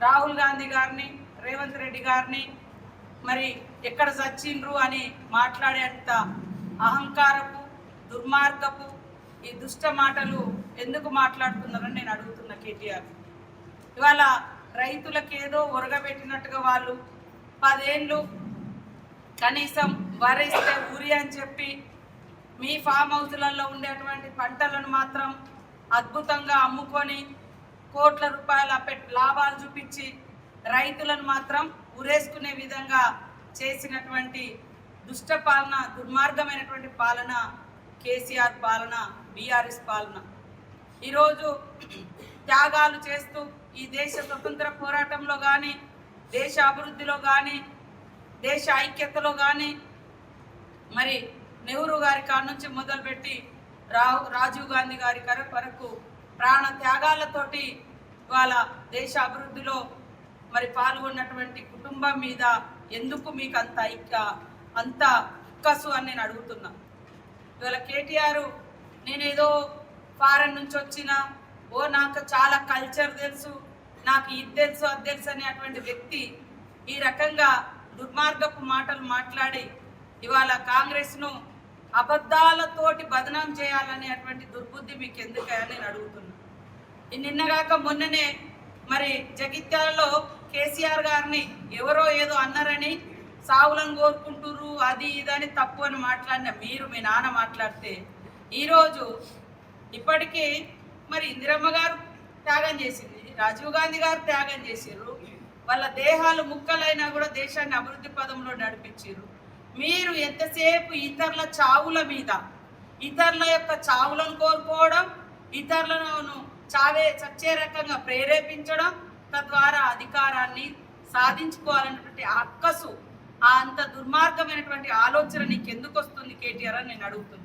రాహుల్ గాంధీ గారిని, రేవంత్ రెడ్డి గారిని మరి ఎక్కడ చచ్చిండ్రు అని మాట్లాడేంత అహంకారపు, దుర్మార్గపు ఈ దుష్ట మాటలు ఎందుకు మాట్లాడుతున్నారని నేను అడుగుతున్నా కేటీఆర్. ఇవాళ రైతులకు ఏదో ఒరగబెట్టినట్టుగా వాళ్ళు 10 ఏళ్ళు కనీసం వరిస్తే ఊరి అని చెప్పి మీ ఫామ్ హౌస్లలో ఉండేటువంటి పంటలను మాత్రం అద్భుతంగా అమ్ముకొని కోట్ల రూపాయల లాభాలు చూపించి రైతులను మాత్రం ఉరేసుకునే విధంగా చేసినటువంటి దుష్ట పాలన, దుర్మార్గమైనటువంటి పాలన కేసీఆర్ పాలన, బీఆర్ఎస్ పాలన. ఈరోజు త్యాగాలు చేస్తూ ఈ దేశ స్వతంత్ర పోరాటంలో కానీ, దేశ అభివృద్ధిలో కానీ, దేశ ఐక్యతలో కానీ మరి నెహ్రూ గారి కాడ నుంచి మొదలుపెట్టి రాజీవ్ గాంధీ గారి వరకు ప్రాణ త్యాగాలతోటి ఇవాళ దేశ అభివృద్ధిలో మరి పాల్గొన్నటువంటి కుటుంబం మీద ఎందుకు మీకు అంత ఉక్కసు అని నేను అడుగుతున్నా. ఇవాళ కేటీఆర్ నేనేదో ఫారెన్ నుంచి వచ్చిన నాకు చాలా కల్చర్ తెలుసు, నాకు ఇది తెలుసు అది తెలుసు అనేటువంటి వ్యక్తి ఈ రకంగా దుర్మార్గపు మాటలు మాట్లాడి ఇవాళ కాంగ్రెస్ను అబద్ధాలతోటి బదనాం చేయాలనేటువంటి దుర్బుద్ధి మీకు ఎందుకని నేను అడుగుతున్నా. నిన్నగాక మొన్ననే మరి జగిత్యాలలో కేసీఆర్ గారిని ఎవరో ఏదో అన్నారని సావులను కోరుకుంటురు, అది ఇదని తప్పు అని మాట్లాడిన మీరు, మీ నాన్న మాట్లాడితే ఈరోజు ఇప్పటికీ మరి ఇందిరమ్మ గారు త్యాగం చేసింది, రాజీవ్ గాంధీ గారు త్యాగం చేసిర్రు, వాళ్ళ దేహాలు ముక్కలైనా కూడా దేశాన్ని అభివృద్ధి పదంలో నడిపించారు. మీరు ఎంతసేపు ఇతరుల చావుల మీద, ఇతరుల యొక్క చావులను కోరుకోవడం, ఇతరులను చచ్చే రకంగా ప్రేరేపించడం, తద్వారా అధికారాన్ని సాధించుకోవాలనేటువంటి అక్కసు, అంత దుర్మార్గమైనటువంటి ఆలోచన నీకు ఎందుకు వస్తుంది కేటీఆర్ అని నేను అడుగుతున్నాను.